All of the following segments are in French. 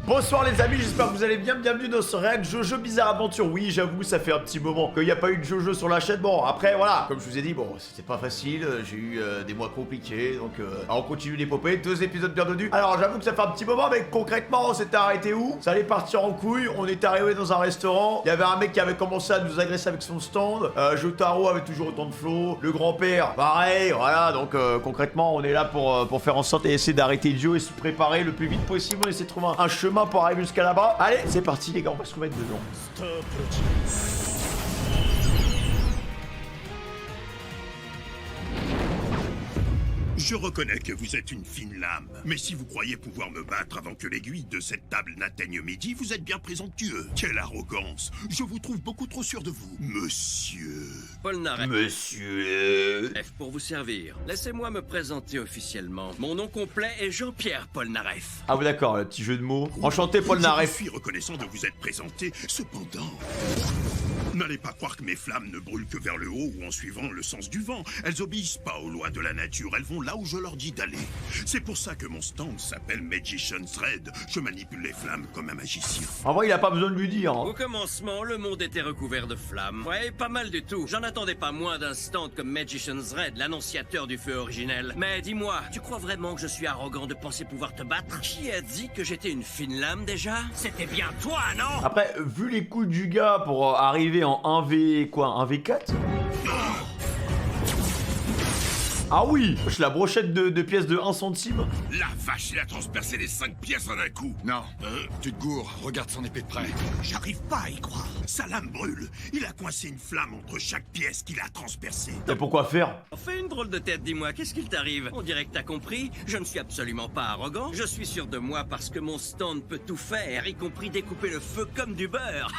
Bonsoir les amis, j'espère que vous allez bien, bienvenue dans ce React Jojo Bizarre Aventure. Oui, j'avoue, ça fait un petit moment qu'il n'y a pas eu de Jojo sur la chaîne. Bon, après, voilà, comme je vous ai dit, bon, c'était pas facile, j'ai eu des mois compliqués, donc on continue l'épopée, 2 épisodes bienvenus. Alors, j'avoue que ça fait un petit moment, mais concrètement, on s'était arrêté où? Ça allait partir en couille, on était arrivé dans un restaurant, il y avait un mec qui avait commencé à nous agresser avec son stand, Jotaro avait toujours autant de flow, le grand-père, pareil, voilà, donc concrètement, on est là pour faire en sorte et essayer d'arrêter Joe et se préparer le plus vite possible, on essaie de trouver un chemin pour arriver jusqu'à là-bas. Allez, c'est parti les gars, on va se remettre dedans. Je reconnais que vous êtes une fine lame, mais si vous croyez pouvoir me battre avant que l'aiguille de cette table n'atteigne midi, vous êtes bien présomptueux. Quelle arrogance! Je vous trouve beaucoup trop sûr de vous. Monsieur... Polnareff. Monsieur... F pour vous servir. Laissez-moi me présenter officiellement. Mon nom complet est Jean-Pierre Polnareff. Ah oui d'accord, le petit jeu de mots. Enchanté Paul Je Naref. suis reconnaissant de vous être présenté, cependant... N'allez pas croire que mes flammes ne brûlent que vers le haut ou en suivant le sens du vent. Elles obéissent pas aux lois de la nature, elles vont là où je leur dis d'aller. C'est pour ça que mon stand s'appelle Magician's Red. Je manipule les flammes comme un magicien. En vrai, il a pas besoin de lui dire. Au Hein. commencement, le monde était recouvert de flammes. Ouais, pas mal du tout. J'en attendais pas moins d'un stand comme Magician's Red, l'annonciateur du feu originel. Mais dis-moi, tu crois vraiment que je suis arrogant de penser pouvoir te battre? Qui a dit que j'étais une fine lame déjà? C'était bien toi, non? Après, vu les coups du gars pour arriver en 1v... quoi, 1v4 Ah oui, la brochette de pièces de 1 centime. La vache, il a transpercé les 5 pièces en un coup. Non, tu te gourres, regarde son épée de près. J'arrive pas à y croire. Sa lame brûle. Il a coincé une flamme entre chaque pièce qu'il a transpercée. Et pourquoi faire? Fais une drôle de tête, dis-moi, qu'est-ce qu'il t'arrive? On dirait que t'as compris. Je ne suis absolument pas arrogant. Je suis sûr de moi parce que mon stand peut tout faire, y compris découper le feu comme du beurre.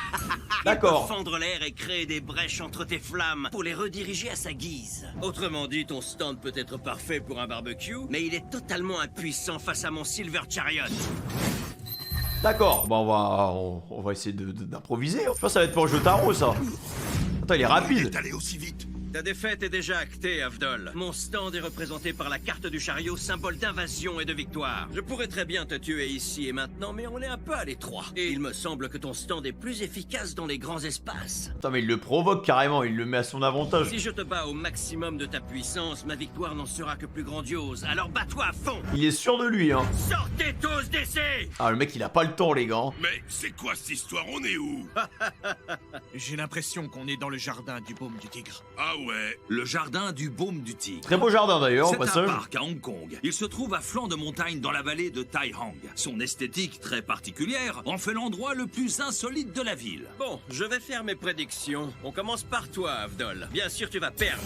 D'accord. Il peut fendre l'air et créer des brèches entre tes flammes pour les rediriger à sa guise. Autrement dit, ton stand peut être parfait pour un barbecue, mais il est totalement impuissant face à mon Silver Chariot. D'accord, bon on va essayer d'improviser. Je pense que ça va être pour Jotaro ça. Attends, il est Il rapide. est allé aussi vite. Ta défaite est déjà actée, Avdol. Mon stand est représenté par la carte du chariot, symbole d'invasion et de victoire. Je pourrais très bien te tuer ici et maintenant, mais on est un peu à l'étroit. Et il me semble que ton stand est plus efficace dans les grands espaces. Attends, mais il le provoque carrément, il le met à son avantage. Si je te bats au maximum de ta puissance, ma victoire n'en sera que plus grandiose. Alors bats-toi à fond. Il est sûr de lui, hein. Sortez tous d'ici. Ah, le mec, il a pas le temps, les gars. Mais c'est quoi cette histoire? On est où? J'ai l'impression qu'on est dans le jardin du baume du tigre. Ah ouais. Le jardin du Baume du Tigre. Très beau jardin d'ailleurs, au C'est un passage. parc à Hong Kong. Il se trouve à flanc de montagne dans la vallée de Tai Hang. Son esthétique très particulière en fait l'endroit le plus insolite de la ville. Bon, je vais faire mes prédictions. On commence par toi, Avdol. Bien sûr, tu vas perdre.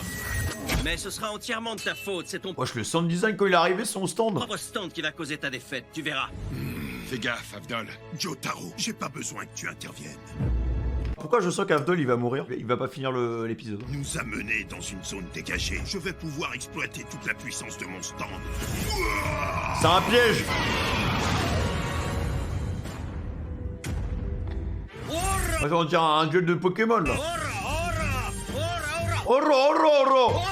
Mais ce sera entièrement de ta faute. C'est ton Wesh, le sound design quand il est arrivé, son stand. propre stand qui va causer ta défaite. Tu verras. Fais gaffe, Avdol. Jotaro, j'ai pas besoin que tu interviennes. Pourquoi je sens qu'Avdol il va mourir? Il va pas finir l'épisode. Nous amener dans une zone dégagée. Je vais pouvoir exploiter toute la puissance de mon stand. C'est un piège. On dirait un duel de Pokémon là. Oro, oro.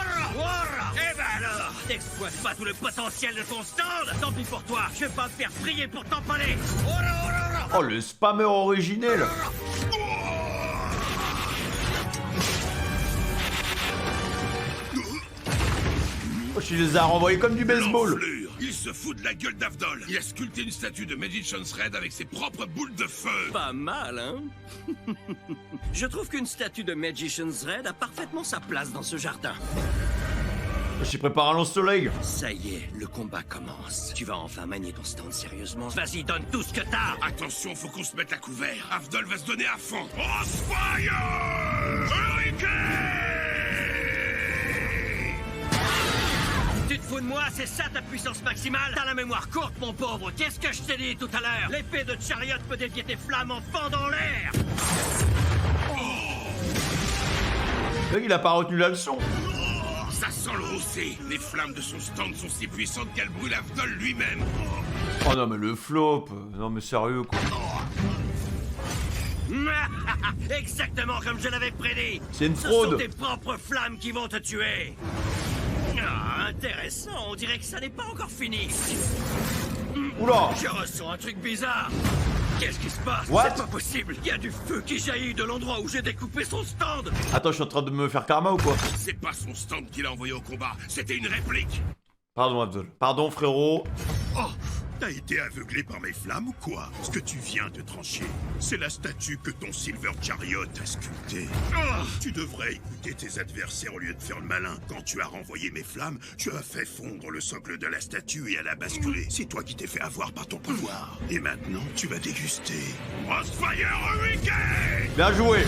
Eh ben alors, t'exploites pas tout le potentiel de ton stand. Tant pis pour toi, je vais pas me faire prier pour t'emballer. Oh, le spammer originel. Oh, je les ai renvoyés comme du baseball. L'enflure. Il se fout de la gueule d'Avdol. Il a sculpté une statue de Magician's Red avec ses propres boules de feu. Pas mal, hein? Je trouve qu'une statue de Magician's Red a parfaitement sa place dans ce jardin. J'ai préparé un lance-soleil. Ça y est, le combat commence. Tu vas enfin manier ton stand sérieusement. Vas-y, donne tout ce que t'as. Attention, faut qu'on se mette à couvert. Avdol va se donner à fond. Crossfire! Hurricane! Tu te fous de moi? C'est ça ta puissance maximale? T'as la mémoire courte, mon pauvre. Qu'est-ce que je t'ai dit tout à l'heure? L'épée de Chariot peut dévier tes flammes en fendant l'air. Le mec, il a pas retenu la leçon. Ça sent le rousset. Les flammes de son stand sont si puissantes qu'elles brûlent Avdol lui-même. Oh non, mais le flop. Non, mais sérieux quoi. Exactement comme je l'avais prédit. C'est une Ce fraude. sont tes propres flammes qui vont te tuer. Ah, intéressant. On dirait que ça n'est pas encore fini. Oula. Je ressens un truc bizarre. Qu'est-ce qui se passe? What? C'est pas possible. Il y a du feu qui jaillit de l'endroit où j'ai découpé son stand. Attends, je suis en train de me faire karma ou quoi? C'est pas son stand qu'il a envoyé au combat, c'était une réplique. Pardon, Abdul. Pardon, frérot. Oh, t'as été aveuglé par mes flammes ou quoi? Ce que tu viens de trancher, c'est la statue que ton Silver Chariot a sculptée. Oh, tu devrais écouter tes adversaires au lieu de faire le malin. Quand tu as renvoyé mes flammes, tu as fait fondre le socle de la statue et elle a basculé. C'est toi qui t'es fait avoir par ton pouvoir. Et maintenant, tu vas déguster Crossfire Hurricane! Bien joué.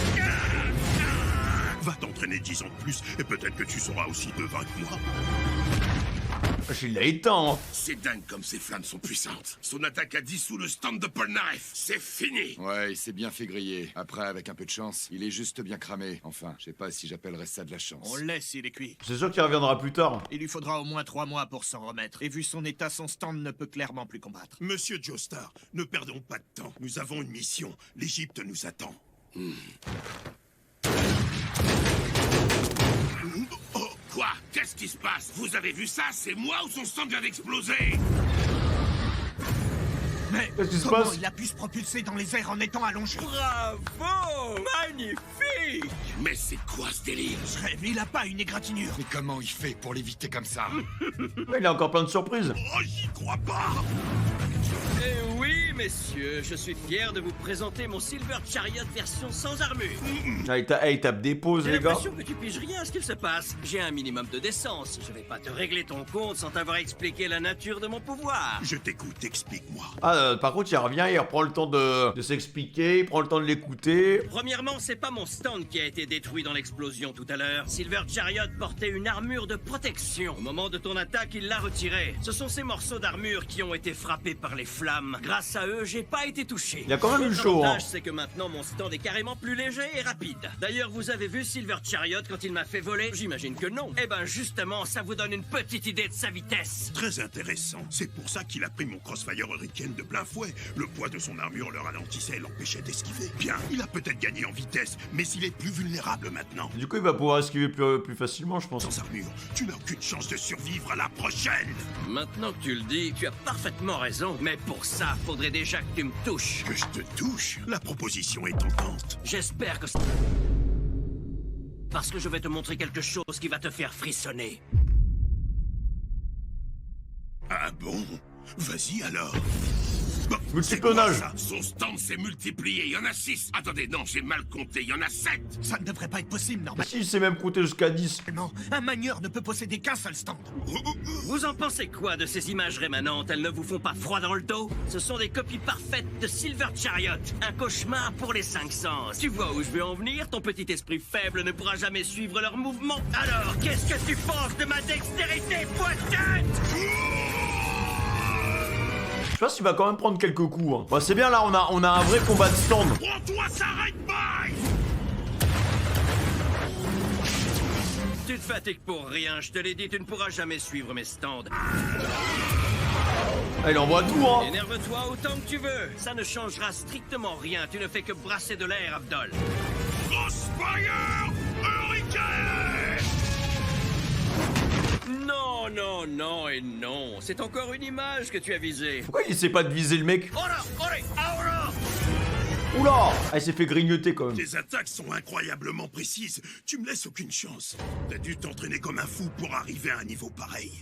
Va t'entraîner 10 ans de plus et peut-être que tu sauras aussi te vaincre moi. Il l'a éteint, hein. C'est dingue comme ces flammes sont puissantes. Son attaque a dissous le stand de Polnareff. C'est fini. Ouais, il s'est bien fait griller. Après, avec un peu de chance, il est juste bien cramé. Enfin, je sais pas si j'appellerais ça de la chance. On le laisse s'il est cuit. C'est sûr qu'il reviendra plus tard. Il lui faudra au moins 3 mois pour s'en remettre. Et vu son état, son stand ne peut clairement plus combattre. Monsieur Joestar, ne perdons pas de temps. Nous avons une mission. L'Égypte nous attend. Oh, quoi? Qu'est-ce qui se passe? Vous avez vu ça? C'est moi ou son stand vient d'exploser? Mais Qu'est-ce qui se comment passe? il a pu se propulser dans les airs en étant allongé? Bravo! Magnifique! Mais c'est quoi ce délire? Je rêve, il a pas une égratignure. Mais comment il fait pour l'éviter comme ça? Ouais, il a encore plein de surprises. Oh, j'y crois pas. Eh oui, messieurs, je suis fier de vous présenter mon Silver Chariot version sans armure. Ah, il tape des pauses, J'ai les gars. l'impression que tu piges rien à ce qu'il se passe. J'ai un minimum de décence. Je vais pas te régler ton compte sans t'avoir expliqué la nature de mon pouvoir. Je t'écoute, explique-moi. Ah, par contre, il revient, il reprend le temps de s'expliquer, il prend le temps de l'écouter. Premièrement, c'est pas mon stand qui a été détruit dans l'explosion tout à l'heure. Silver Chariot portait une armure de protection. Au moment de ton attaque, il l'a retirée. Ce sont ces morceaux d'armure qui ont été frappés par les flammes. Grâce à eux, j'ai pas été touché. Il y a quand même eu chaud, hein. L'avantage, c'est que maintenant mon stand est carrément plus léger et rapide. D'ailleurs, vous avez vu Silver Chariot quand il m'a fait voler? J'imagine que non. Eh ben justement, ça vous donne une petite idée de sa vitesse. Très intéressant. C'est pour ça qu'il a pris mon Crossfire Hurricane de plein fouet. Le poids de son armure le ralentissait et l'empêchait d'esquiver. Bien, il a peut-être gagné en vitesse, mais il est plus vulnérable maintenant. Du coup, il va pouvoir esquiver plus facilement, je pense. Sans armure, tu n'as aucune chance de survivre à la prochaine. Maintenant que tu le dis, tu as parfaitement raison. Mais pour ça, faudrait déjà que tu me touches. Que je te touche? La proposition est tentante. J'espère que... Parce que je vais te montrer quelque chose qui va te faire frissonner. Ah bon? Vas-y alors. Multiplonnage. C'est quoi, ça? Son stand s'est multiplié, il y en a 6. Attendez, non, j'ai mal compté, il y en a 7. Ça ne devrait pas être possible, normalement. Si, il s'est même compté jusqu'à 10. Un manieur ne peut posséder qu'un seul stand. Vous en pensez quoi de ces images rémanentes? Elles ne vous font pas froid dans le dos? Ce sont des copies parfaites de Silver Chariot. Un cauchemar pour les 5 sens. Tu vois où je veux en venir? Ton petit esprit faible ne pourra jamais suivre leurs mouvements. Alors, qu'est-ce que tu penses de ma dextérité pointante? Je pense qu'il va quand même prendre quelques coups, hein. Bon, c'est bien, là, on a un vrai combat de stand. Prends-toi, s'arrête pas! Tu te fatigues pour rien, je te l'ai dit, tu ne pourras jamais suivre mes stands. Ah, il envoie tout, hein. Énerve-toi autant que tu veux, ça ne changera strictement rien, tu ne fais que brasser de l'air, Abdol. Crossfire Hurricane! Non, non, non et non, c'est encore une image que tu as visée. Pourquoi il essaie pas de viser le mec? Ora, ora, ora! Oula! Ah, il s'est fait grignoter quand même. Tes attaques sont incroyablement précises. Tu me laisses aucune chance. T'as dû t'entraîner comme un fou pour arriver à un niveau pareil.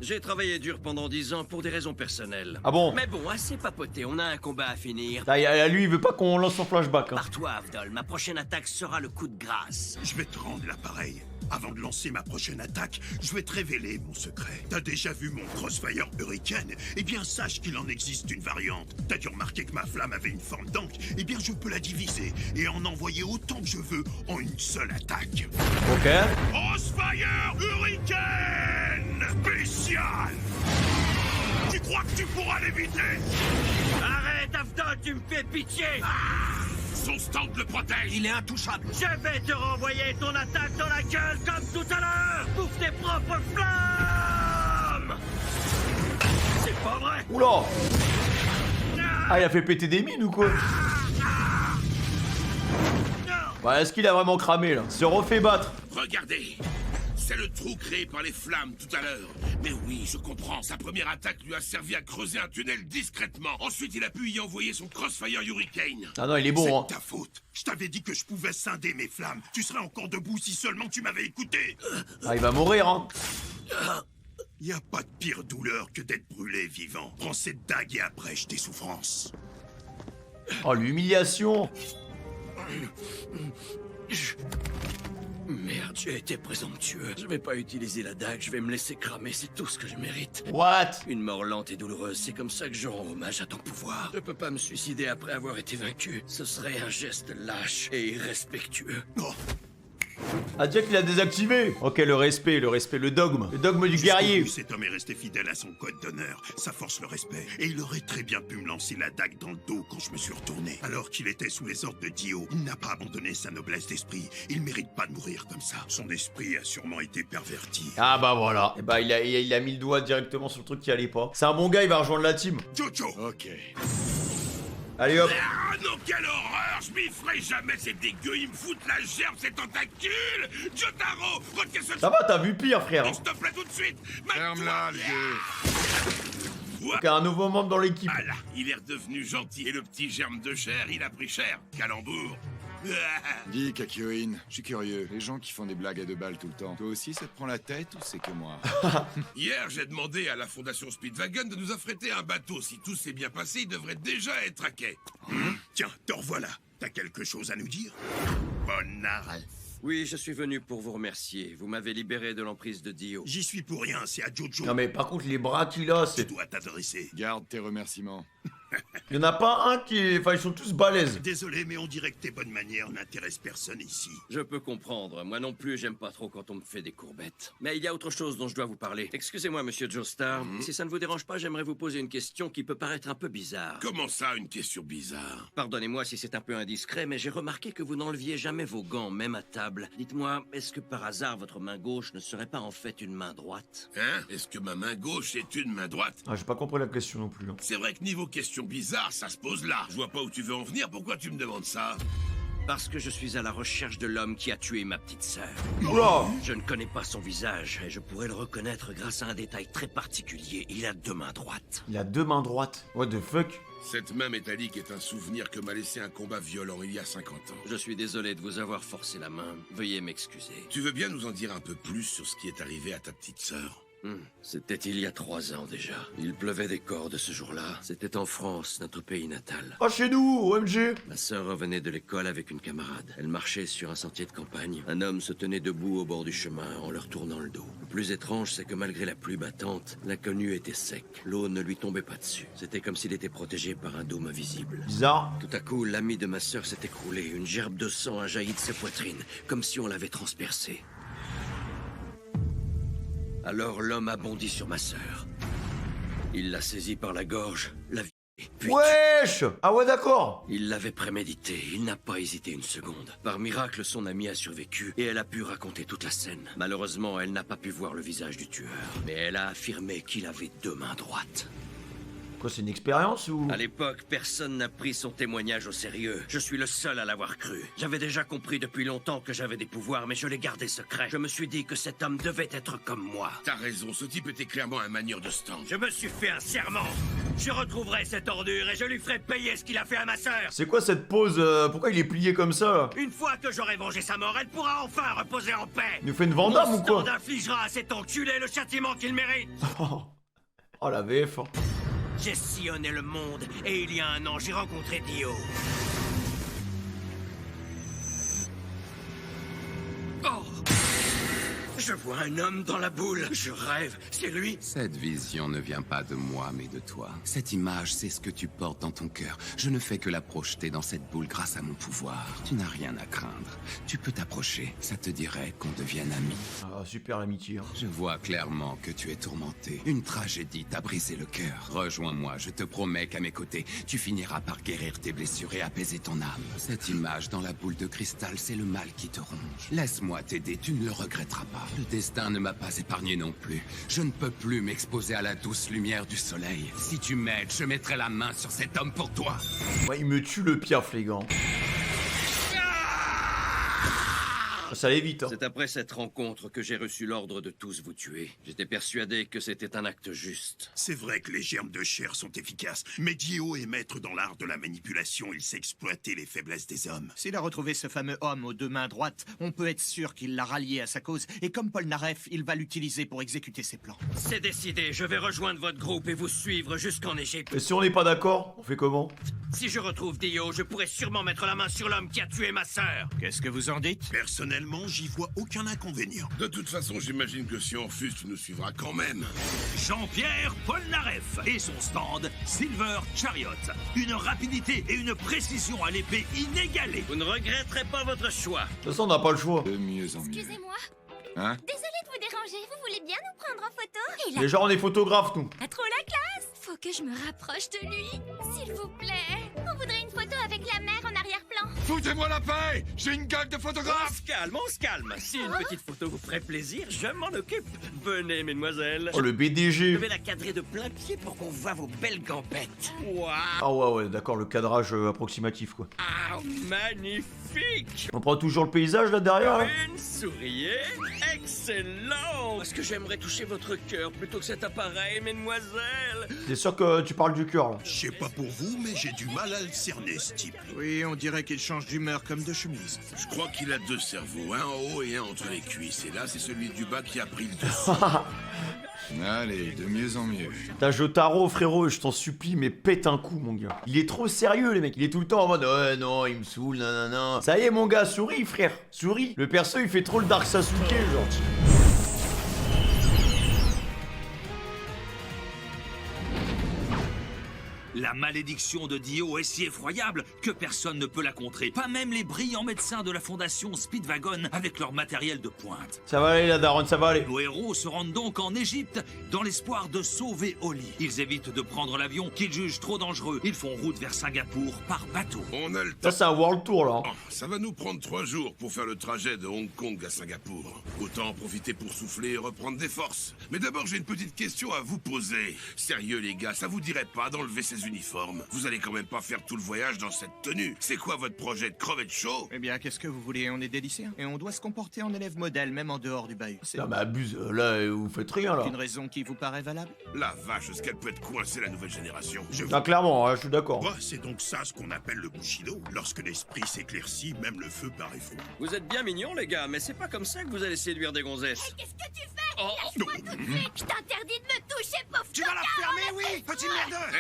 J'ai travaillé dur pendant 10 ans pour des raisons personnelles. Ah bon? Mais bon, assez papoté, on a un combat à finir. Ah, lui, il veut pas qu'on lance son flashback, hein. Pars-toi, Abdol, ma prochaine attaque sera le coup de grâce. Je vais te rendre l'appareil. Avant de lancer ma prochaine attaque, je vais te révéler mon secret. T'as déjà vu mon Crossfire Hurricane? Eh bien, sache qu'il en existe une variante. T'as dû remarquer que ma flamme avait une forme d'encre? Eh bien, je peux la diviser et en envoyer autant que je veux en une seule attaque. Ok. Crossfire Hurricane spécial! Tu crois que tu pourras l'éviter? Arrête, Abdol, tu me fais pitié! Son stand le protège! Il est intouchable. Je vais te renvoyer ton attaque dans la gueule comme tout à l'heure! Bouffe tes propres flammes! C'est pas vrai! Oula! Ah, il a fait péter des mines ou quoi? Ouais, est-ce qu'il a vraiment cramé là? Se refait battre. Regardez! C'est le trou créé par les flammes tout à l'heure. Mais oui, je comprends. Sa première attaque lui a servi à creuser un tunnel discrètement. Ensuite, il a pu y envoyer son Crossfire Hurricane. Ah non, il est bon, hein. C'est ta faute. Je t'avais dit que je pouvais scinder mes flammes. Tu serais encore debout si seulement tu m'avais écouté. Ah, il va mourir, hein. Y a pas de pire douleur que d'être brûlé vivant. Prends cette dague et abrège tes souffrances. Oh, l'humiliation. Merde, j'ai été présomptueux. Je vais pas utiliser la dague, je vais me laisser cramer, c'est tout ce que je mérite. What? Une mort lente et douloureuse, c'est comme ça que je rends hommage à ton pouvoir. Je peux pas me suicider après avoir été vaincu. Ce serait un geste lâche et irrespectueux. Oh, Ah, Jack, il a désactivé. Ok, le respect, le dogme. Le dogme du jusqu'au guerrier. bout, cet homme est resté fidèle à son code d'honneur. Ça force le respect. Et il aurait très bien pu me lancer la dague dans le dos quand je me suis retourné. Alors qu'il était sous les ordres de Dio, il n'a pas abandonné sa noblesse d'esprit. Il mérite pas de mourir comme ça. Son esprit a sûrement été perverti. Ah bah voilà. Et bah il a mis le doigt directement sur le truc qui allait pas. C'est un bon gars, il va rejoindre la team. Jojo! Ok. Allez hop. Ah non, quelle horreur! Je m'y ferai jamais, c'est dégueu, ils me foutent la gerbe, ces tentacules! Jotaro, retiens ce... Ça va, t'as vu pire, frère. S'il te plaît, tout de suite! Ferme-la, le gueux. Ok, un nouveau membre dans l'équipe. Ah là, il est redevenu gentil, et le petit germe de chair, il a pris cher. Calembour! Dis, Kakyoin, je suis curieux. Les gens qui font des blagues à 2 balles tout le temps, toi aussi ça te prend la tête ou c'est que moi? Hier, j'ai demandé à la Fondation Speedwagon de nous affréter un bateau. Si tout s'est bien passé, il devrait déjà être à quai. Tiens, te revoilà. T'as quelque chose à nous dire? Bonnard. Oui, je suis venu pour vous remercier. Vous m'avez libéré de l'emprise de Dio. J'y suis pour rien, c'est à Jojo. Non mais par contre, les bras qu'il a, Tu c'est... dois t'adresser. Garde tes remerciements. Il y en a pas un qui... Enfin, ils sont tous balèzes. Désolé, mais on dirait que tes bonnes manières n'intéressent personne ici. Je peux comprendre. Moi non plus, j'aime pas trop quand on me fait des courbettes. Mais il y a autre chose dont je dois vous parler. Excusez-moi, monsieur Joestar. Si ça ne vous dérange pas, j'aimerais vous poser une question qui peut paraître un peu bizarre. Comment ça, une question bizarre? Pardonnez-moi si c'est un peu indiscret, mais j'ai remarqué que vous n'enleviez jamais vos gants, même à table. Dites-moi, est-ce que par hasard votre main gauche ne serait pas en fait une main droite? Hein? Est-ce que ma main gauche est une main droite? Ah, j'ai pas compris la question non plus. Hein. C'est vrai que niveau question bizarre, ça se pose là. Je vois pas où tu veux en venir, pourquoi tu me demandes ça? Parce que je suis à la recherche de l'homme qui a tué ma petite sœur. Oula. Je ne connais pas son visage, et je pourrais le reconnaître grâce à un détail très particulier. Il a 2 mains droites. Il a 2 mains droites. What the fuck? Cette main métallique est un souvenir que m'a laissé un combat violent il y a 50 ans. Je suis désolé de vous avoir forcé la main. Veuillez m'excuser. Tu veux bien nous en dire un peu plus sur ce qui est arrivé à ta petite sœur? C'était il y a 3 ans déjà. Il pleuvait des cordes ce jour-là. C'était en France, notre pays natal. Ah, chez nous, OMG. Ma sœur revenait de l'école avec une camarade. Elle marchait sur un sentier de campagne. Un homme se tenait debout au bord du chemin en leur tournant le dos. Le plus étrange, c'est que malgré la pluie battante, l'inconnu était sec. L'eau ne lui tombait pas dessus. C'était comme s'il était protégé par un dôme invisible. Bizarre. Tout à coup, l'ami de ma sœur s'est écroulé. Une gerbe de sang a jailli de sa poitrine, comme si on l'avait transpercé. Alors l'homme a bondi sur ma sœur. Il l'a saisie par la gorge, la puis Wesh. Ah ouais, d'accord. il l'avait prémédité, il n'a pas hésité une seconde. Par miracle, son amie a survécu et elle a pu raconter toute la scène. Malheureusement, elle n'a pas pu voir le visage du tueur. Mais elle a affirmé qu'il avait 2 mains droites. Quoi, c'est une expérience ou... À l'époque, personne n'a pris son témoignage au sérieux. Je suis le seul à l'avoir cru. J'avais déjà compris depuis longtemps que j'avais des pouvoirs, mais je les gardais secrets. Je me suis dit que cet homme devait être comme moi. T'as raison, ce type était clairement un manieur de stand. Je me suis fait un serment. Je retrouverai cette ordure et je lui ferai payer ce qu'il a fait à ma sœur. C'est quoi cette pose Pourquoi il est plié comme ça? Une fois que j'aurai vengé sa mort, elle pourra enfin reposer en paix. Il nous fait une Vandame Mon ou quoi? stand infligera à cet enculé le châtiment qu'il mérite. Oh la VF. J'ai sillonné le monde et il y a 1 an, j'ai rencontré Dio. Oh! Je vois un homme dans la boule. Je rêve. C'est lui. Cette vision ne vient pas de moi, mais de toi. Cette image, c'est ce que tu portes dans ton cœur. Je ne fais que la projeter dans cette boule grâce à mon pouvoir. Tu n'as rien à craindre. Tu peux t'approcher. Ça te dirait qu'on devienne amis. Ah, super l'amitié. Hein. Je vois clairement que tu es tourmenté. Une tragédie t'a brisé le cœur. Rejoins-moi, je te promets qu'à mes côtés, tu finiras par guérir tes blessures et apaiser ton âme. Cette image dans la boule de cristal, c'est le mal qui te ronge. Laisse-moi t'aider, tu ne le regretteras pas. Le destin ne m'a pas épargné non plus. Je ne peux plus m'exposer à la douce lumière du soleil. Si tu m'aides, je mettrai la main sur cet homme pour toi. Ouais, il me tue le pire, flégan. Ça allait vite, hein. C'est après cette rencontre que j'ai reçu l'ordre de tous vous tuer. J'étais persuadé que c'était un acte juste. C'est vrai que les germes de chair sont efficaces, mais Dio est maître dans l'art de la manipulation. Il sait exploiter les faiblesses des hommes. S'il a retrouvé ce fameux homme aux deux mains droites, on peut être sûr qu'il l'a rallié à sa cause, et comme Polnareff, il va l'utiliser pour exécuter ses plans. C'est décidé, je vais rejoindre votre groupe et vous suivre jusqu'en Égypte. Et si on n'est pas d'accord, on fait comment? Si je retrouve Dio, je pourrai sûrement mettre la main sur l'homme qui a tué ma sœur. Qu'est-ce que vous en dites? Personnellement, j'y vois aucun inconvénient. De toute façon, j'imagine que si on refuse, tu nous suivras quand même. Jean-Pierre Polnareff et son stand Silver Chariot. Une rapidité et une précision à l'épée inégalée. Vous ne regretterez pas votre choix. De toute façon, on n'a pas le choix. De mieux en mieux. Excusez-moi. Hein? Désolée de vous déranger. Vous voulez bien nous prendre en photo? Et là, Déjà, on est photographe, nous. pas trop la classe. Faut que je me rapproche de lui. S'il vous plaît. On voudrait une photo avec la mer en arrière-plan. Foutez-moi la paix! J'ai une gueule de photographe! On se calme. Si une petite photo vous ferait plaisir, je m'en occupe. Venez, mesdemoiselles. Oh, le Je BDG. vais la cadrer de plein pied pour qu'on voit vos belles gambettes. Waouh. Ah ouais, d'accord, le cadrage approximatif, quoi. Ah, magnifique. On prend toujours le paysage, là, derrière, là? Une, souriez. Excellent. Est-ce que j'aimerais toucher votre cœur plutôt que cet appareil, mesdemoiselles? T'es sûr que tu parles du cœur, là? Je sais pas pour vous, mais j'ai du mal à le cerner, ce type. Oui, on dirait qu'il change d'humeur comme de chemise. Je crois qu'il a deux cerveaux, un en haut et un entre les cuisses. Et là, c'est celui du bas qui a pris le dessus. Allez, de mieux en mieux. T'as Jotaro, frérot, je t'en supplie, mais pète un coup, mon gars. Il est trop sérieux, les mecs. Il est tout le temps en mode, ouais, non, il me saoule, nanana. Ça y est, mon gars, souris, frère. Souris. Le perso, il fait trop le Dark Sasuke, genre. La malédiction de Dio est si effroyable que personne ne peut la contrer. Pas même les brillants médecins de la fondation Speedwagon avec leur matériel de pointe. Ça va aller, la daronne, ça va aller. Nos héros se rendent donc en Égypte dans l'espoir de sauver Oli. Ils évitent de prendre l'avion qu'ils jugent trop dangereux. Ils font route vers Singapour par bateau. On a le temps. Ça, c'est un World Tour, là. Oh, ça va nous prendre 3 jours pour faire le trajet de Hong Kong à Singapour. Autant en profiter pour souffler et reprendre des forces. Mais d'abord, j'ai une petite question à vous poser. Sérieux, les gars, ça vous dirait pas d'enlever ces uniformes? Vous allez quand même pas faire tout le voyage dans cette tenue. C'est quoi votre projet de crever de chaud? Eh bien, qu'est-ce que vous voulez? On est des lycéens. Et on doit se comporter en élève modèle, même en dehors du bahut. C'est Non, mais abuse. Là, vous faites rien, là. une raison qui vous paraît valable? La vache, est-ce qu'elle peut être coincée, la nouvelle génération? Ah, clairement, hein, je suis d'accord. Quoi, c'est donc ça ce qu'on appelle le Bushido? Lorsque l'esprit s'éclaircit, même le feu paraît faux. Vous êtes bien mignons, les gars, mais c'est pas comme ça que vous allez séduire des gonzesses. Qu'est-ce que tu fais? Oh, Lâche-moi tout de suite. Je t'interdis de me toucher, pauvre. Tu vas la fermer, oui, petit merdeux! Hé,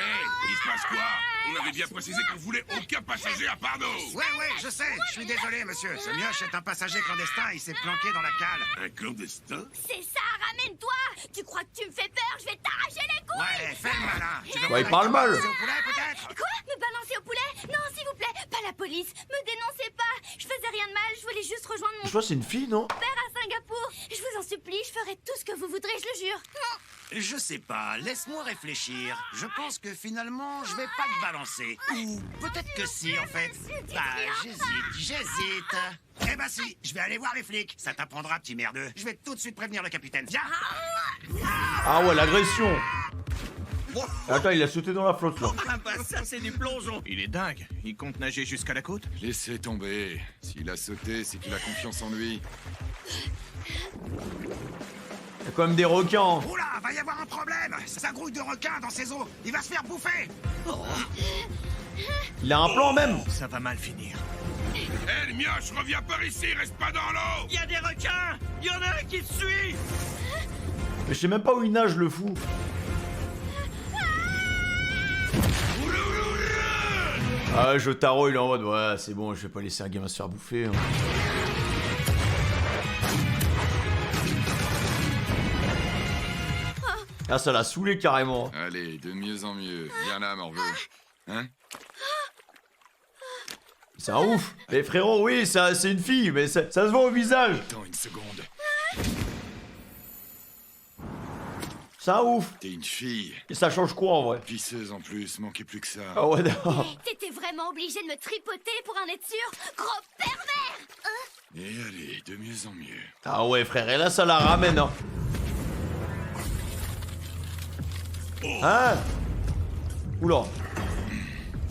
il se passe quoi? On avait bien précisé qu'on voulait aucun passager à part nous. Ouais, je sais, je suis désolé, monsieur. Ce mioche est un passager clandestin, il s'est planqué dans la cale. Un clandestin? C'est ça, ramène-toi. Tu crois que tu me fais peur? Je vais t'arracher les couilles. Ouais, fais le malin. Tu veux Ouais, il qu'on parle aille mal. balancer au poulet, peut-être? Quoi? Me balancer au poulet? Non, s'il vous plaît, pas la police. Me dénoncez pas. Je faisais rien de mal, je voulais juste rejoindre mon Je vois, c'est une fille, non? père à Singapour. Je vous en supplie, je ferai tout ce que vous voudrez, je le jure. Je sais pas, laisse-moi réfléchir. Je pense que finalement, je vais pas te balancer. Ou peut-être que si, en fait. Bah, j'hésite. Eh bah si, je vais aller voir les flics. Ça t'apprendra, petit merdeux. Je vais tout de suite prévenir le capitaine. Viens! Ah ouais, l'agression. Attends, il a sauté dans la flotte, là. Ah bah ça, c'est du plongeon. Il est dingue. Il compte nager jusqu'à la côte? Laissez tomber. S'il a sauté, c'est qu'il a confiance en lui. Il y a quand même des requins. Oula, va y avoir un problème! Ça grouille de requins dans ses eaux. Il va se faire bouffer! Il a un plan, même. Ça va mal finir. Hé, le mioche, reviens par ici, reste pas dans l'eau. Il y a des requins. Il y en a un qui te suit. Mais je sais même pas où il nage, le fou. Ah, Jotaro, il est en mode, ouais, c'est bon, je vais pas laisser un gamin se faire bouffer. Hein. Ah, ça l'a saoulé carrément. Allez, de mieux en mieux. Viens là, morveux. Hein? C'est un ouf. Mais frérot, oui, c'est une fille, mais ça se voit au visage. Attends une seconde. C'est un ouf. T'es une fille. Et ça change quoi en vrai? Pisseuse en plus, manquait plus que ça. Ah ouais, d'accord. T'étais vraiment obligé de me tripoter pour en être sûr? Gros pervers! Et allez, de mieux en mieux. Ah ouais, frère, et là, ça la ramène, hein. Hein? Oula.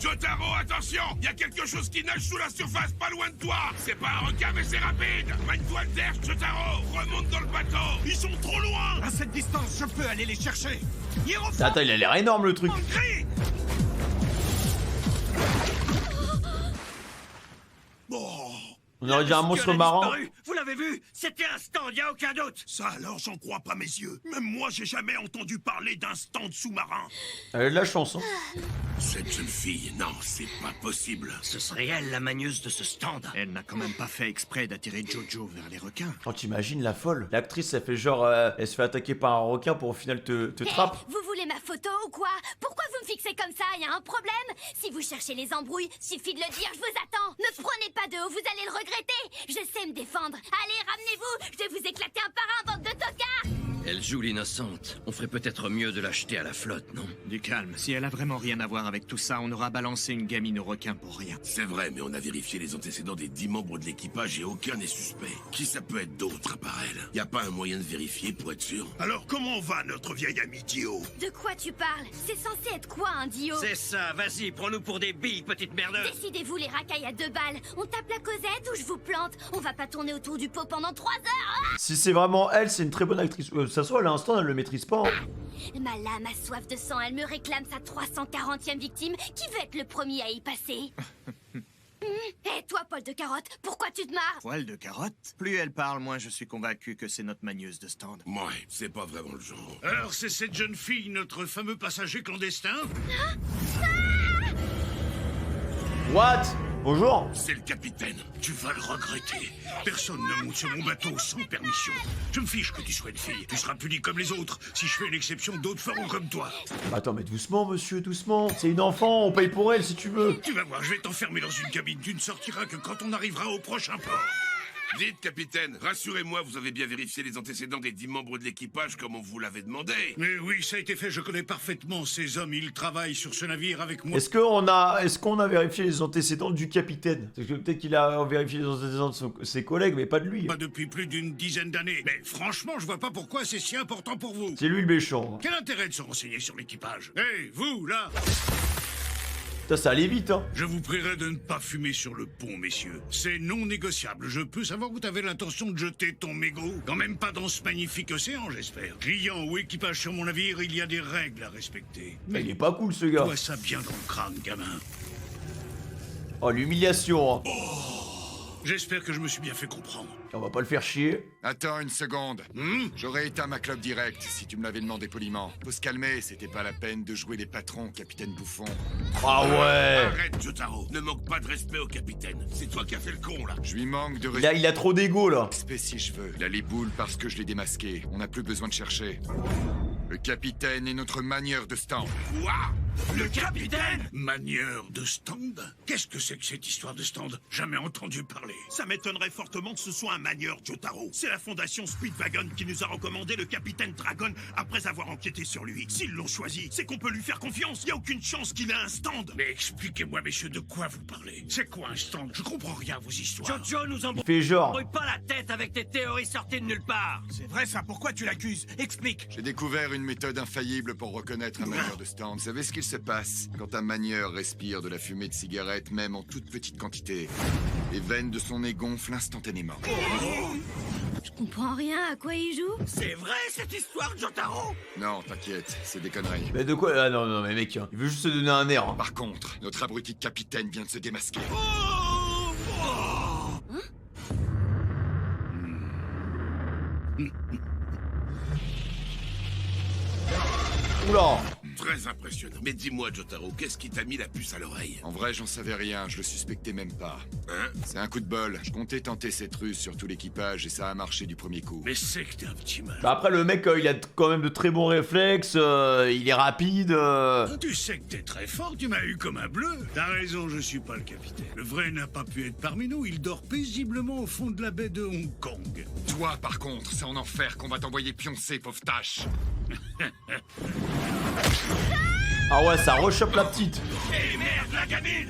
Jotaro, attention! Il y a quelque chose qui nage sous la surface, pas loin de toi! C'est pas un requin, mais c'est rapide! Mine-toi le terre, Jotaro! Remonte dans le bateau! Ils sont trop loin! À cette distance, je peux aller les chercher. Attends, il a l'air énorme le truc. On aurait dit un monstre marin. Vous l'avez vu? C'était un stand, y a aucun doute. Ça alors, j'en crois pas mes yeux. Même moi, j'ai jamais entendu parler d'un stand sous-marin. Elle a de la chance, hein. Cette jeune fille, non, c'est pas possible. Ce serait elle la magneuse de ce stand. Elle n'a quand même pas fait exprès d'attirer Jojo vers les requins. Quand t'imagines la folle. L'actrice, elle fait genre, elle se fait attaquer par un requin pour au final te trappe. Vous voulez ma photo ou quoi? Pourquoi vous me fixez comme ça? Y a un problème? Si vous cherchez les embrouilles, suffit de le dire, je vous attends. Ne prenez pas de haut, vous allez le regretter. Je sais me défendre. Allez, ramenez-vous. Je vais vous éclater un par un, bande de tocards. Elle joue l'innocente. On ferait peut-être mieux de l'acheter à la flotte, non? Du calme, si elle a vraiment rien à voir avec tout ça, on aura balancé une gamine au requin pour rien. C'est vrai, mais on a vérifié les antécédents des 10 membres de l'équipage et aucun n'est suspect. Qui ça peut être d'autre à part elle? Y a pas un moyen de vérifier pour être sûr? Alors, comment va notre vieil ami Dio? De quoi tu parles? C'est censé être quoi un Dio? C'est ça, vas-y, prends-nous pour des billes, petite merdeuse. Décidez-vous les racailles à 2 balles. On tape la Cosette ou je vous plante? On va pas tourner autour du pot pendant 3 heures. Si c'est vraiment elle, c'est une très bonne actrice. Ça se voit, à l'instant, elle le maîtrise pas. Hein. Ma lame a soif de sang, elle me réclame sa 340e victime. Qui veut être le premier à y passer? Et toi, Paul de Carotte, pourquoi tu te marres? Poil de carotte? Plus elle parle, moins je suis convaincu que c'est notre magneuse de stand. Ouais, c'est pas vraiment le genre. Alors, c'est cette jeune fille, notre fameux passager clandestin? What? Bonjour. C'est le capitaine. Tu vas le regretter. Personne ne monte sur mon bateau sans permission. Je me fiche que tu sois une fille. Tu seras puni comme les autres. Si je fais une exception, d'autres feront comme toi. Attends, mais doucement, monsieur, doucement. C'est une enfant, on paye pour elle si tu veux. Tu vas voir, je vais t'enfermer dans une cabine. Tu ne sortiras que quand on arrivera au prochain port. Dites, capitaine, rassurez-moi, vous avez bien vérifié les antécédents des 10 membres de l'équipage comme on vous l'avait demandé. Mais oui, ça a été fait. Je connais parfaitement ces hommes. Ils travaillent sur ce navire avec moi. Est-ce qu'on a vérifié les antécédents du capitaine? Parce que peut-être qu'il a vérifié les antécédents de ses collègues, mais pas de lui. Pas depuis plus d'une dizaine d'années. Mais franchement, je vois pas pourquoi c'est si important pour vous. C'est lui le méchant. Quel intérêt de se renseigner sur l'équipage? Hé, vous, là! Putain, ça allait vite, hein. Je vous prierai de ne pas fumer sur le pont, messieurs. C'est non négociable. Je peux savoir où t'avais l'intention de jeter ton mégot? Quand même pas dans ce magnifique océan, j'espère. Client ou équipage sur mon navire, il y a des règles à respecter. Mais il est pas cool, ce gars. Toi ça bien dans le crâne, gamin. Oh, l'humiliation, hein. J'espère que je me suis bien fait comprendre. On va pas le faire chier. Attends une seconde. J'aurais éteint ma clope direct si tu me l'avais demandé poliment. Faut se calmer, c'était pas la peine de jouer les patrons, capitaine Bouffon. Ah ouais. Arrête, Jotaro. Ne manque pas de respect au capitaine. C'est toi qui as fait le con, là. Je lui manque de Là, il a trop d'ego, là. respect si je veux. Il a les boules parce que je l'ai démasqué. On n'a plus besoin de chercher. Le capitaine est notre manieur de stand. Quoi? Le capitaine? Manieur de stand? Qu'est-ce que c'est que cette histoire de stand? Jamais entendu parler. Ça m'étonnerait fortement que ce soit un manieur, Jotaro. C'est la fondation Speedwagon qui nous a recommandé le capitaine Dragon après avoir enquêté sur lui. S'ils l'ont choisi, c'est qu'on peut lui faire confiance. Y a aucune chance qu'il ait un stand. Mais expliquez-moi, messieurs, de quoi vous parlez? C'est quoi un stand? Je comprends rien à vos histoires. Jojo nous Il fait genre. embrouille pas la tête avec tes théories sorties de nulle part. C'est vrai ça, pourquoi tu l'accuses? Explique. J'ai découvert une méthode infaillible pour reconnaître un manieur de stand. Vous savez ce qu'il se passe quand un manieur respire de la fumée de cigarette, même en toute petite quantité? Les veines de son nez gonflent instantanément. Je comprends rien, à quoi il joue? C'est vrai cette histoire, Jotaro? Non, t'inquiète, c'est des conneries. Mais de quoi? Ah non, non, mais mec, il veut juste se donner un air. Hein. Par contre, notre abruti de capitaine vient de se démasquer. Oula. Très impressionnant. Mais dis-moi, Jotaro, qu'est-ce qui t'a mis la puce à l'oreille? En vrai, j'en savais rien, je le suspectais même pas. Hein? C'est un coup de bol. Je comptais tenter cette ruse sur tout l'équipage et ça a marché du premier coup. Mais c'est que t'es un petit mal. Bah après, le mec, il a quand même de très bons réflexes, il est rapide. Tu sais que t'es très fort, tu m'as eu comme un bleu. T'as raison, je suis pas le capitaine. Le vrai n'a pas pu être parmi nous, il dort paisiblement au fond de la baie de Hong Kong. Toi, par contre, c'est en enfer qu'on va t'envoyer pioncer, pauvre tâche. Ah ouais, ça rechoppe la petite. Eh merde, la gamine!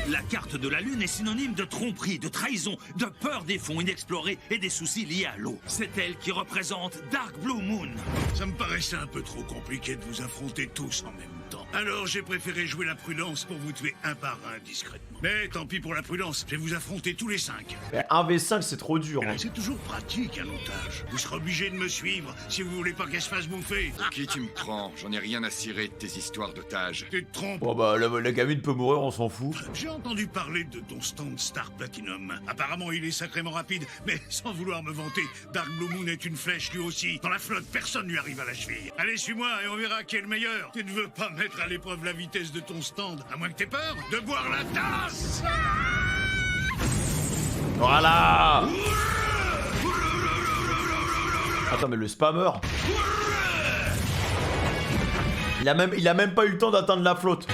La carte de la Lune est synonyme de tromperie, de trahison, de peur des fonds inexplorés et des soucis liés à l'eau. C'est elle qui représente Dark Blue Moon. Ça me paraissait un peu trop compliqué de vous affronter tous en même temps. Alors j'ai préféré jouer la prudence pour vous tuer un par un discrètement. Mais tant pis pour la prudence, je vais vous affronter tous les 5. Mais 1v5 c'est trop dur. Hein. C'est toujours pratique un otage. Vous serez obligé de me suivre si vous voulez pas qu'elle se fasse bouffer. Pour qui tu me prends? J'en ai rien à cirer de tes histoires d'otages. Tu te trompes. Bon bah la gamine peut mourir, on s'en fout. J'ai entendu parler de ton stand Star Platinum. Apparemment, il est sacrément rapide, mais sans vouloir me vanter, Dark Blue Moon est une flèche lui aussi. Dans la flotte, personne lui arrive à la cheville. Allez, suis-moi et on verra qui est le meilleur. Tu ne veux pas mettre à l'épreuve la vitesse de ton stand, à moins que t'aies peur de boire la tasse. Voilà. Attends, mais le spammer. Il a même pas eu le temps d'atteindre la flotte.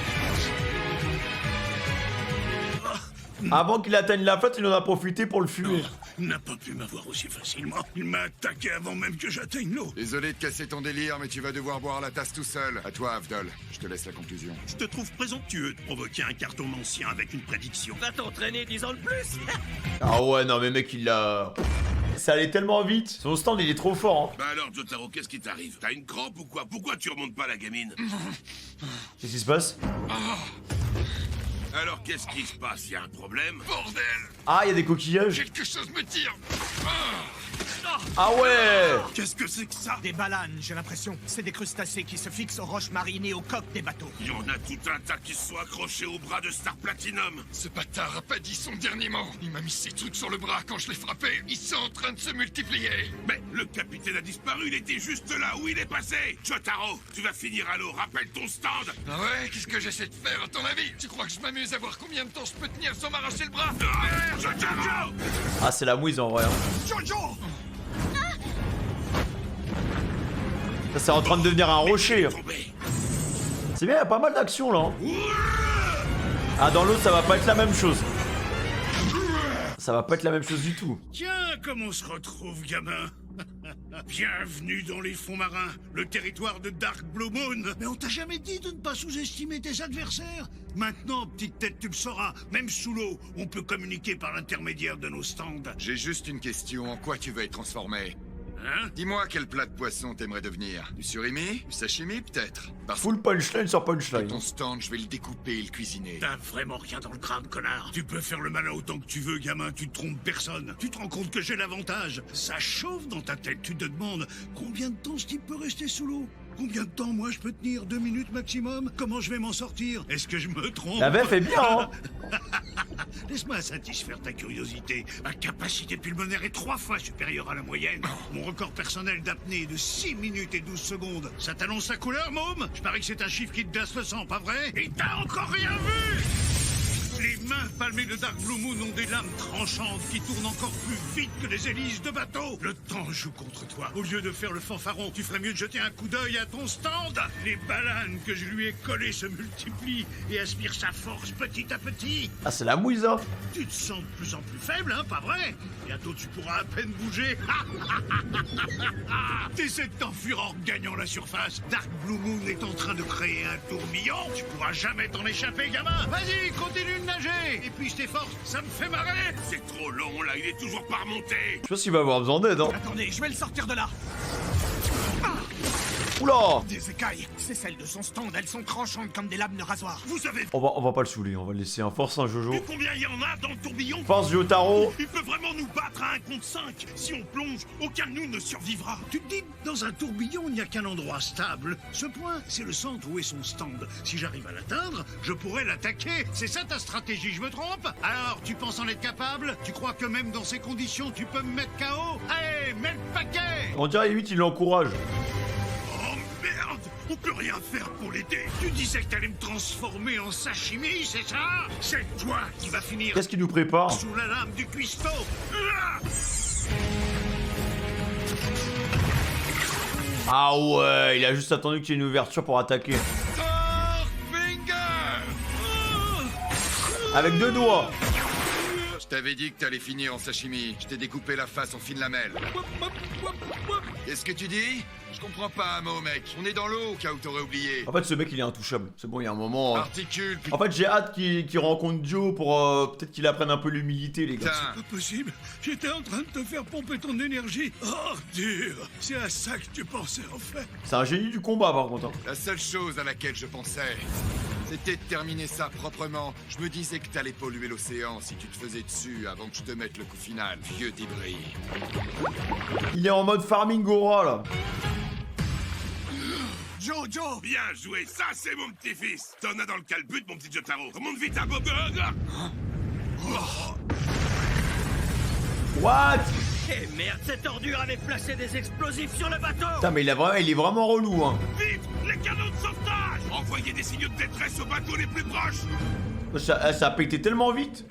Avant qu'il atteigne la flotte, il en a profité pour le fumer. Il n'a pas pu m'avoir aussi facilement. Il m'a attaqué avant même que j'atteigne l'eau. Désolé de casser ton délire, mais tu vas devoir boire la tasse tout seul. À toi, Avdol. Je te laisse la conclusion. Je te trouve présomptueux de provoquer un cartomancien avec une prédiction. Va t'entraîner 10 ans de plus. Ah ouais, non mais mec, il l'a... Ça allait tellement vite. Son stand, il est trop fort. Hein. Bah alors, Jotaro, qu'est-ce qui t'arrive? T'as une crampe ou quoi? Pourquoi tu remontes pas la gamine? Qu'est-ce qui se passe? Alors, qu'est-ce qui se passe? Y a un problème? Bordel! Ah, il y a des coquillages. Quelque chose me tire! Ah ouais! Qu'est-ce que c'est que ça? Des balanes, j'ai l'impression. C'est des crustacés qui se fixent aux roches marines et aux coques des bateaux. Il y en a tout un tas qui se sont accrochés au bras de Star Platinum. Ce bâtard a pas dit son dernier mot. Il m'a mis ces trucs sur le bras quand je l'ai frappé. Ils sont en train de se multiplier. Mais le capitaine a disparu, il était juste là où il est passé. Jotaro, tu vas finir à l'eau, rappelle ton stand. Ah ouais? Qu'est-ce que j'essaie de faire à ton avis? Tu crois que je m'amuse à voir combien de temps je peux tenir sans m'arracher le bras? Jotaro! Ah, c'est la mouise en vrai. Hein. Jojo! Ça, c'est en train de devenir un rocher. C'est bien, il y a pas mal d'action là. Hein. Ah, dans l'eau, ça va pas être la même chose. Ça va pas être la même chose du tout. Tiens, comme on se retrouve, gamin. Bienvenue dans les fonds marins, le territoire de Dark Blue Moon. Mais on t'a jamais dit de ne pas sous-estimer tes adversaires? Maintenant, petite tête, tu le sauras. Même sous l'eau, on peut communiquer par l'intermédiaire de nos stands. J'ai juste une question. En quoi tu veux être transformé? Hein? Dis-moi quel plat de poisson t'aimerais devenir. Du surimi? Du sashimi peut-être? Parce Full punchline sur que punchline. ton stand, je vais le découper et le cuisiner. T'as vraiment rien dans le crâne, connard. Tu peux faire le malin autant que tu veux, gamin, tu te trompes personne. Tu te rends compte que j'ai l'avantage. Ça chauffe dans ta tête, tu te demandes combien de temps ce type peut rester sous l'eau? Combien de temps moi je peux tenir? 2 minutes maximum? Comment je vais m'en sortir? Est-ce que je me trompe? La VF est bien, hein. Laisse-moi satisfaire ta curiosité. Ma capacité pulmonaire est 3 fois supérieure à la moyenne. Mon record personnel d'apnée est de 6 minutes et 12 secondes. Ça t'annonce la couleur, môme? Je parie que c'est un chiffre qui te glace le sang, pas vrai? Et t'as encore rien vu? Les mains palmées de Dark Blue Moon ont des lames tranchantes qui tournent encore plus vite que les hélices de bateau. Le temps joue contre toi. Au lieu de faire le fanfaron, tu ferais mieux de jeter un coup d'œil à ton stand. Les bananes que je lui ai collées se multiplient et aspirent sa force petit à petit. Ah, c'est la mouise, hein. Tu te sens de plus en plus faible, hein, pas vrai? Bientôt tu pourras à peine bouger. T'essaies de t'enfuir en gagnant la surface. Dark Blue Moon est en train de créer un tourbillon. Tu pourras jamais t'en échapper, gamin. Vas-y, continue de nager. Et puis tes forces, ça me fait marrer. C'est trop long là, il est toujours pas remonté. Je pense qu'il va avoir besoin d'aide, hein. Attendez, je vais le sortir de là. Oula! Des écailles. C'est celles de son stand, elles sont tranchantes comme des lames de rasoir. Vous savez On va pas le saouler, on va le laisser. Un force, un Jojo. combien il y en a dans le tourbillon? Force Jotaro. Il peut vraiment nous battre à 1 contre 5. Si on plonge, aucun de nous ne survivra. Tu te dis, dans un tourbillon, il n'y a qu'un endroit stable. Ce point, c'est le centre où est son stand. Si j'arrive à l'atteindre, je pourrais l'attaquer. C'est ça ta stratégie, je me trompe? Alors, tu penses en être capable? Tu crois que même dans ces conditions, tu peux me mettre KO? Allez, mets le paquet! On dirait lui, il l'encourage. Oh merde! On peut rien faire pour l'aider. Tu disais que t'allais me transformer en sashimi, c'est ça? C'est toi qui vas finir Qu'est-ce qu'il nous prépare? sous la lame du cuistot. Ah ouais, il a juste attendu qu'il y ait une ouverture pour attaquer. Avec 2 doigts. Je t'avais dit que t'allais finir en sashimi. Je t'ai découpé la face en fine lamelle. Qu'est-ce que tu dis? Je comprends pas un mot, mec. On est dans l'eau au cas où t'aurais oublié. En fait, ce mec, il est intouchable. C'est bon, il y a un moment... Articule, En fait, j'ai hâte qu'il rencontre Joe pour peut-être qu'il apprenne un peu l'humilité, les gars. putain. Pas possible. J'étais en train de te faire pomper ton énergie. Ordure. C'est à ça que tu pensais, en fait. C'est un génie du combat, par contre. Hein. La seule chose à laquelle je pensais, c'était de terminer ça proprement. Je me disais que t'allais polluer l'océan si tu te faisais dessus avant que je te mette le coup final, vieux débris. Il est en mode farming Gora, là. Joe. Bien joué, ça c'est mon petit-fils. T'en as dans le calbut, mon petit Jotaro. Remonte vite à Bob. What? Eh merde, cette ordure avait placé des explosifs sur le bateau. Putain, mais il est vraiment relou, hein. Vite, les canons de sauvetage. Envoyez des signaux de détresse aux bateaux les plus proches. Ça a pété tellement vite.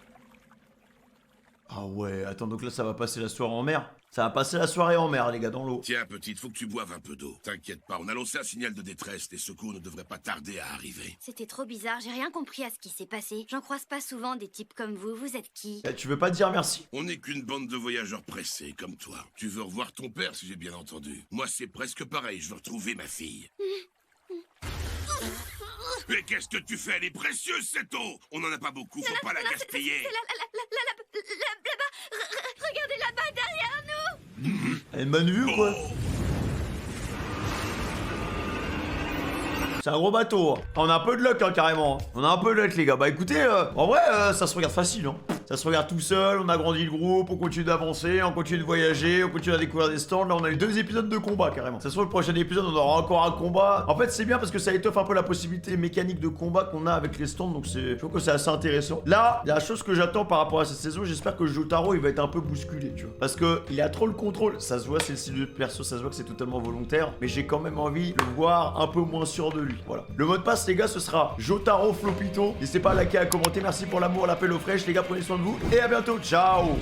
Ah ouais, attends, donc là, ça va passer la soirée en mer. Ça va passer la soirée en mer, les gars, dans l'eau. Tiens, petite, faut que tu boives un peu d'eau. T'inquiète pas, on a lancé un signal de détresse. Les secours ne devraient pas tarder à arriver. C'était trop bizarre, j'ai rien compris à ce qui s'est passé. J'en croise pas souvent des types comme vous, vous êtes qui? Tu veux pas dire merci? On n'est qu'une bande de voyageurs pressés, comme toi. Tu veux revoir ton père, si j'ai bien entendu. Moi, c'est presque pareil, je veux retrouver ma fille. Mais qu'est-ce que tu fais? Elle est précieuse, cette eau. On en a pas beaucoup, faut pas la gaspiller. Là-bas, regardez là-bas derrière nous. Elle m'a vu ou quoi? C'est un gros bateau. On a un peu de luck, hein, carrément. On a un peu de luck, les gars. Bah écoutez, en vrai, ça se regarde facile, hein. Ça se regarde tout seul, on a grandi le groupe, on continue d'avancer, on continue de voyager, on continue à découvrir des stands. Là, on a eu 2 épisodes de combat, carrément. Ça se trouve, le prochain épisode, on aura encore un combat. En fait, c'est bien parce que ça étoffe un peu la possibilité mécanique de combat qu'on a avec les stands. Donc, je trouve que c'est assez intéressant. Là, la chose que j'attends par rapport à cette saison, j'espère que Jotaro, il va être un peu bousculé, tu vois. Parce que il a trop le contrôle. Ça se voit, c'est le style de perso, ça se voit que c'est totalement volontaire. Mais j'ai quand même envie de le voir un peu moins sûr de lui. Voilà. Le mot de passe, les gars, ce sera Jotaro Flopito. N'hésitez pas à liker, à commenter. Merci pour l'amour, l'appel aux fraîches. Les gars, prenez soin de vous. Et à bientôt. Ciao.